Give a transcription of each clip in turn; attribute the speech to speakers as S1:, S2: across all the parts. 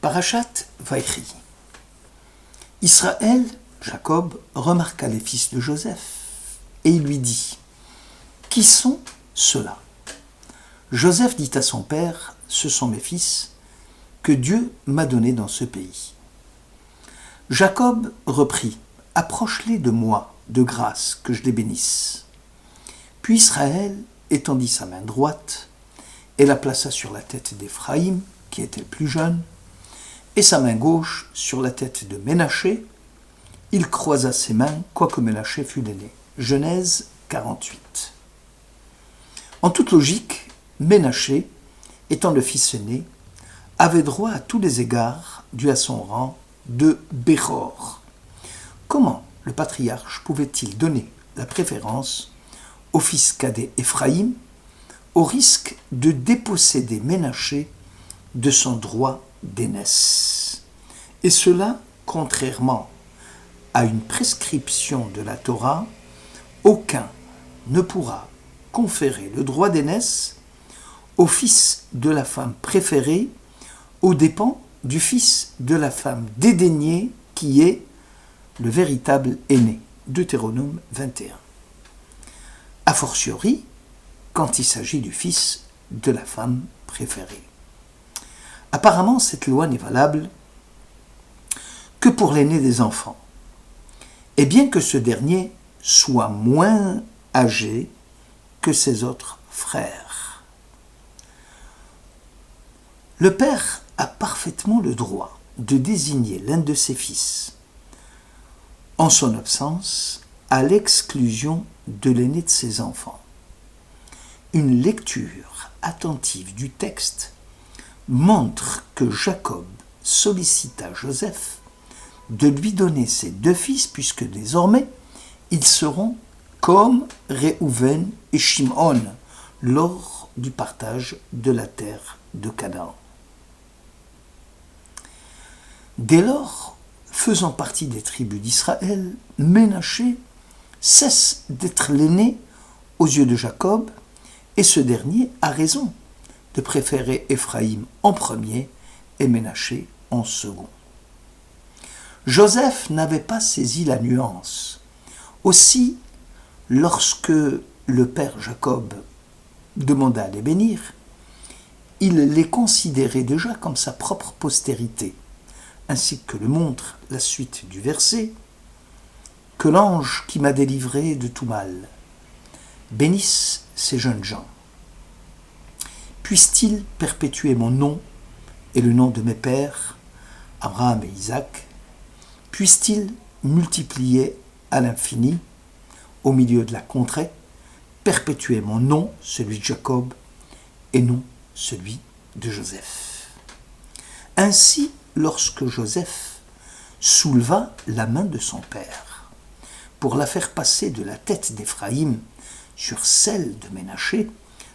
S1: Parashat Vaïchi. Israël, Jacob, remarqua les fils de Joseph et il lui dit : « Qui sont ceux-là » Joseph dit à son père : « Ce sont mes fils que Dieu m'a donnés dans ce pays. » Jacob reprit : « Approche-les de moi, de grâce, que je les bénisse. » Puis Israël étendit sa main droite et la plaça sur la tête d'Éphraïm, qui était le plus jeune, et sa main gauche sur la tête de Ménaché. Il croisa ses mains, quoique Ménaché fût l'aîné. Genèse 48. En toute logique, Ménaché, étant le fils aîné, avait droit à tous les égards dû à son rang de Béchor. Comment le patriarche pouvait-il donner la préférence au fils cadet Éphraïm, au risque de déposséder Ménaché de son droit d'aînesse? Et cela, contrairement à une prescription de la Torah, aucun ne pourra conférer le droit d'aînesse au fils de la femme préférée aux dépens du fils de la femme dédaignée qui est le véritable aîné. Deutéronome 21. A fortiori, quand il s'agit du fils de la femme préférée. Apparemment, cette loi n'est valable que pour l'aîné des enfants, et bien que ce dernier soit moins âgé que ses autres frères. Le père a parfaitement le droit de désigner l'un de ses fils, en son absence, à l'exclusion de l'aîné de ses enfants. Une lecture attentive du texte montre que Jacob sollicita Joseph de lui donner ses deux fils, puisque désormais, ils seront comme Réhouven et Shimon lors du partage de la terre de Canaan. Dès lors, faisant partie des tribus d'Israël, Ménaché cesse d'être l'aîné aux yeux de Jacob, et ce dernier a raison de préférer Éphraïm en premier et Ménaché en second. Joseph n'avait pas saisi la nuance. Aussi, lorsque le père Jacob demanda à les bénir, il les considérait déjà comme sa propre postérité, ainsi que le montre la suite du verset : « Que l'ange qui m'a délivré de tout mal bénisse ces jeunes gens. Puisse-t-il perpétuer mon nom et le nom de mes pères, Abraham et Isaac. Puisse-t-il multiplier à l'infini, au milieu de la contrée, perpétuer mon nom, celui de Jacob, et non celui de Joseph. » Ainsi, lorsque Joseph souleva la main de son père pour la faire passer de la tête d'Éphraïm sur celle de Ménaché,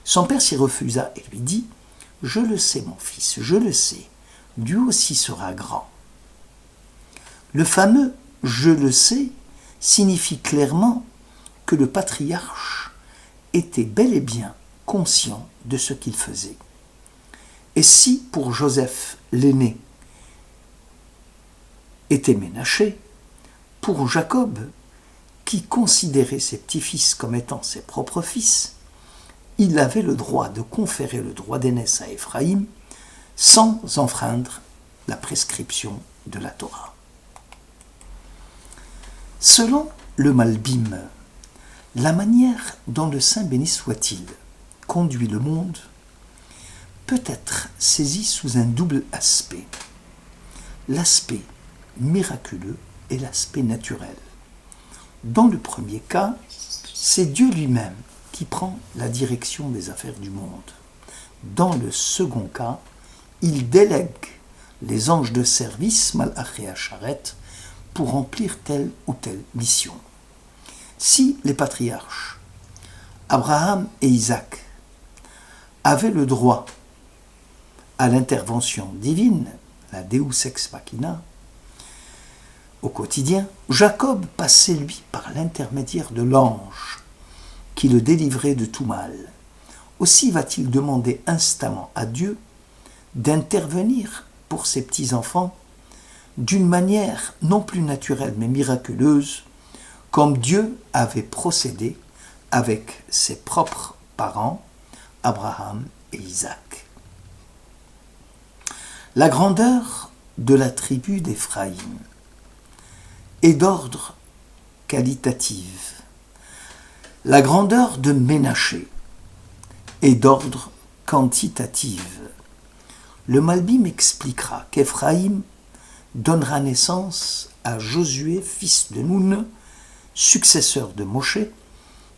S1: son père s'y refusa et lui dit : « Je le sais, mon fils, je le sais, Dieu aussi sera grand. » Le fameux « je le sais » signifie clairement que le patriarche était bel et bien conscient de ce qu'il faisait. Et si pour Joseph l'aîné était Ménaché, pour Jacob, qui considérait ses petits-fils comme étant ses propres fils, il avait le droit de conférer le droit d'aînesse à Éphraïm sans enfreindre la prescription de la Torah. Selon le Malbim, la manière dont le Saint béni soit-il conduit le monde peut être saisie sous un double aspect. L'aspect miraculeux et l'aspect naturel. Dans le premier cas, c'est Dieu lui-même qui prend la direction des affaires du monde. Dans le second cas, il délègue les anges de service, Malach et Acharet, pour remplir telle ou telle mission. Si les patriarches, Abraham et Isaac, avaient le droit à l'intervention divine, la Deus ex machina, au quotidien, Jacob passait, lui, par l'intermédiaire de l'ange qui le délivrait de tout mal. Aussi va-t-il demander instamment à Dieu d'intervenir pour ses petits-enfants d'une manière non plus naturelle mais miraculeuse, comme Dieu avait procédé avec ses propres parents, Abraham et Isaac. La grandeur de la tribu d'Éphraïm est d'ordre qualitatif. La grandeur de Ménaché est d'ordre quantitatif. Le Malbim expliquera qu'Éphraïm donnera naissance à Josué, fils de Noun, successeur de Moshe,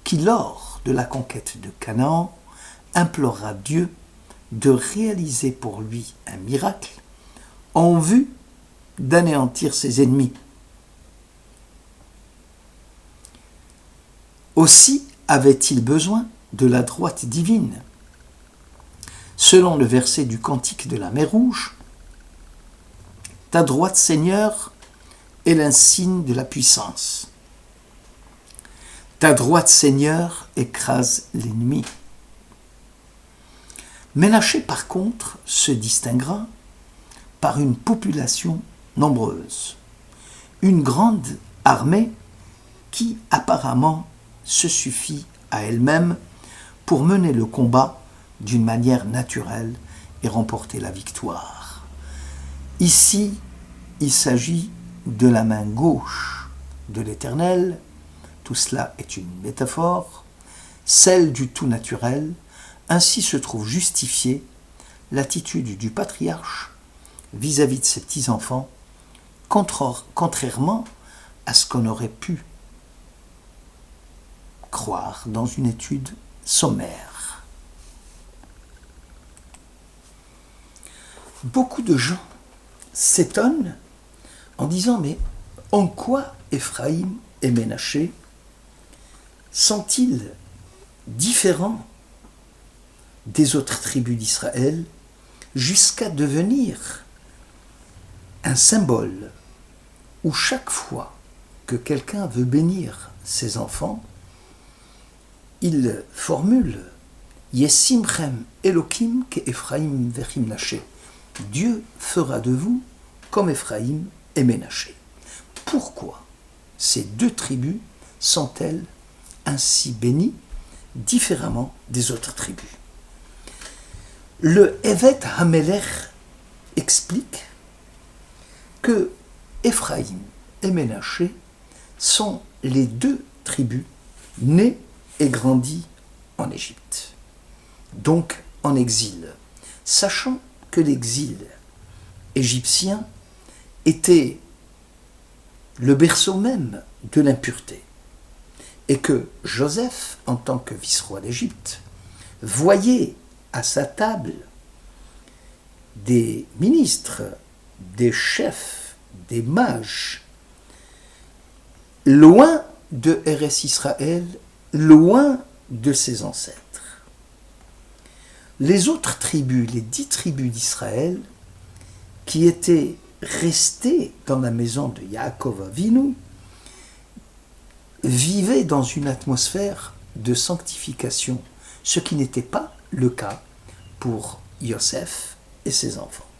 S1: qui, lors de la conquête de Canaan, implora Dieu de réaliser pour lui un miracle en vue d'anéantir ses ennemis. Aussi avait-il besoin de la droite divine. Selon le verset du Cantique de la mer Rouge, « Ta droite, Seigneur, est l'insigne de la puissance. Ta droite, Seigneur, écrase l'ennemi. » Ménaché, par contre, se distinguera par une population nombreuse, une grande armée qui apparemment se suffit à elle-même pour mener le combat d'une manière naturelle et remporter la victoire. Ici, il s'agit de la main gauche de l'Éternel, tout cela est une métaphore, celle du tout naturel. Ainsi se trouve justifiée l'attitude du patriarche vis-à-vis de ses petits-enfants, contrairement à ce qu'on aurait pu croire dans une étude sommaire. Beaucoup de gens s'étonnent en disant « Mais en quoi Éphraïm et Ménaché sont-ils différents des autres tribus d'Israël jusqu'à devenir un symbole où chaque fois que quelqu'un veut bénir ses enfants, il formule Yesimchem Elokim ke Ephraim vechim Naché. Dieu fera de vous comme Éphraïm et Ménaché. Pourquoi ces deux tribus sont-elles ainsi bénies différemment des autres tribus? Le Evet Hamelech explique que Éphraïm et Ménaché sont les deux tribus nées et grandies en Égypte, donc en exil, sachant que l'exil égyptien était le berceau même de l'impureté et que Joseph, en tant que vice-roi d'Égypte, voyait à sa table des ministres, des chefs, des mages, loin de Eretz Israël, loin de ses ancêtres. Les autres tribus, les 10 tribus d'Israël, qui étaient restées dans la maison de Yaakov Avinu, vivaient dans une atmosphère de sanctification, ce qui n'était pas le cas pour Yosef et ses enfants.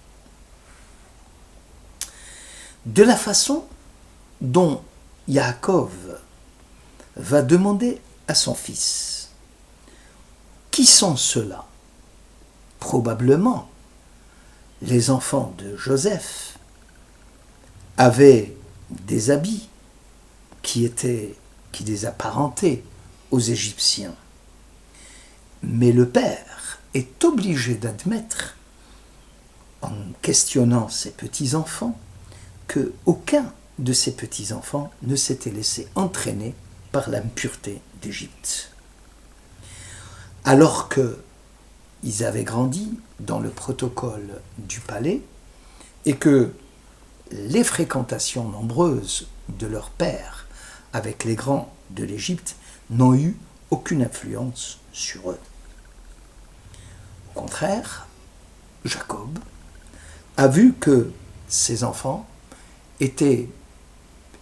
S1: De la façon dont Yaakov va demander à son fils « Qui sont ceux-là » Probablement, les enfants de Joseph avaient des habits qui les apparentaient aux Égyptiens. Mais le père est obligé d'admettre, en questionnant ses petits-enfants, qu'aucun de ses petits-enfants ne s'était laissé entraîner par l'impureté d'Égypte. Alors qu'ils avaient grandi dans le protocole du palais et que les fréquentations nombreuses de leur père avec les grands de l'Égypte n'ont eu aucune influence sur eux. Au contraire, Jacob a vu que ses enfants étaient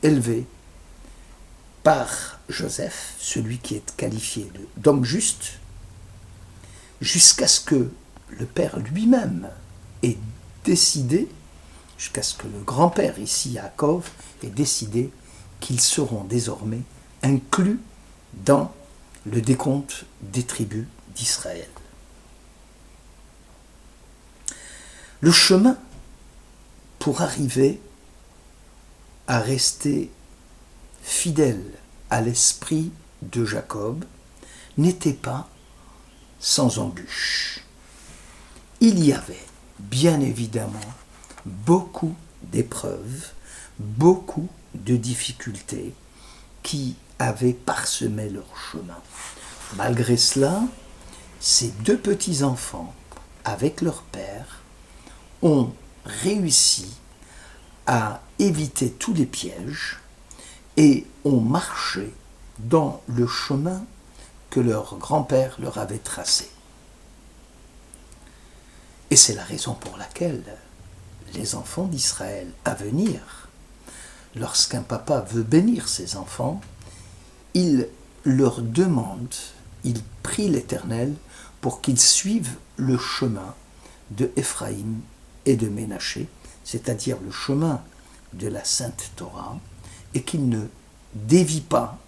S1: élevés par Joseph, celui qui est qualifié d'homme juste, jusqu'à ce que le père lui-même ait décidé jusqu'à ce que le grand-père, ici Yaakov, ait décidé qu'ils seront désormais inclus dans le décompte des tribus d'Israël. Le chemin pour arriver à rester fidèle à l'esprit de Jacob n'était pas sans embûches. Il y avait bien évidemment beaucoup d'épreuves, beaucoup de difficultés qui avaient parsemé leur chemin. Malgré cela, ces deux petits-enfants, avec leur père, ont réussi à éviter tous les pièges et ont marché dans le chemin que leur grand-père leur avait tracé. Et c'est la raison pour laquelle les enfants d'Israël à venir, lorsqu'un papa veut bénir ses enfants, il leur demande, il prie l'Éternel pour qu'ils suivent le chemin de Éphraïm et de Ménaché, c'est-à-dire le chemin de la Sainte Torah, et qu'ils ne dévient pas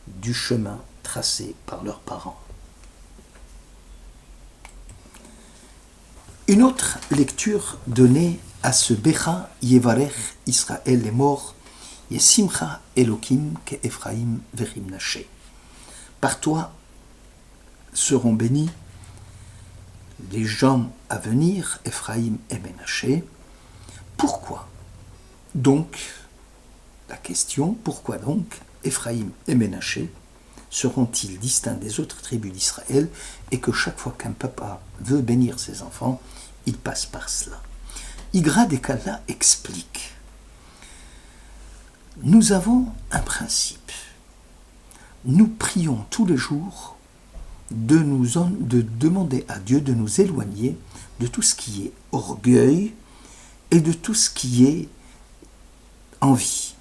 S1: du chemin tracé par leurs parents. Une autre lecture donnée à ce Becha Yevarech Israël est mort, Yesimcha Elokim ke Ephraim verimnaché. Par toi seront bénis les gens à venir, Ephraïm et Ménaché. Pourquoi donc, la question, pourquoi donc Ephraïm et Ménaché seront-ils distincts des autres tribus d'Israël et que chaque fois qu'un papa veut bénir ses enfants, il passe par cela? Igra Dekala explique. Nous avons un principe. Nous prions tous les jours de demander à Dieu de nous éloigner de tout ce qui est orgueil et de tout ce qui est envie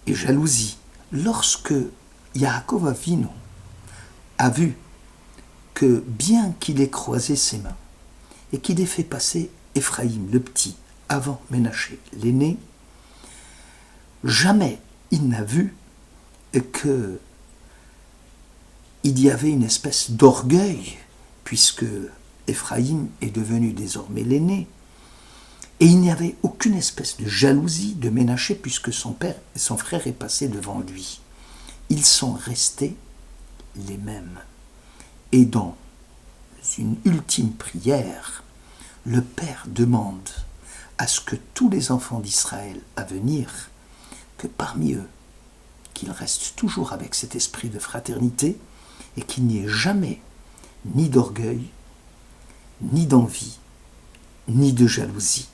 S1: et jalousie. Lorsque Yaakov Avinu a vu que bien qu'il ait croisé ses mains et qu'il ait fait passer Éphraïm le petit avant Ménaché l'aîné, jamais il n'a vu que il y avait une espèce d'orgueil, puisque Éphraïm est devenu désormais l'aîné, et il n'y avait aucune espèce de jalousie de Ménaché, puisque son père et son frère est passé devant lui. Ils sont restés les mêmes. Et dans une ultime prière, le Père demande à ce que tous les enfants d'Israël à venir, que parmi eux, qu'ils restent toujours avec cet esprit de fraternité, et qu'il n'y ait jamais ni d'orgueil, ni d'envie, ni de jalousie.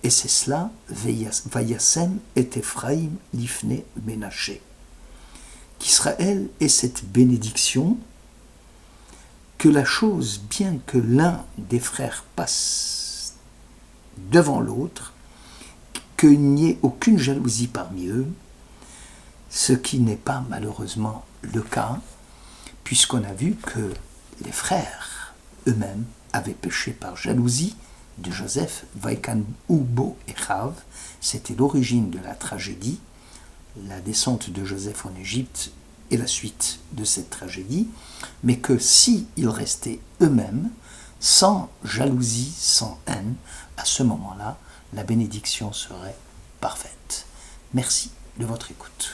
S1: Et c'est cela, Vayasem et Ephraim l'ifne Ménaché. Qu'Israël ait cette bénédiction, que la chose, bien que l'un des frères passe devant l'autre, qu'il n'y ait aucune jalousie parmi eux, ce qui n'est pas malheureusement le cas, puisqu'on a vu que les frères eux-mêmes avaient péché par jalousie de Joseph, Vaikan Ubo et Chav. C'était l'origine de la tragédie, la descente de Joseph en Égypte et la suite de cette tragédie, mais que s'ils restaient eux-mêmes, sans jalousie, sans haine, à ce moment-là, la bénédiction serait parfaite. Merci de votre écoute.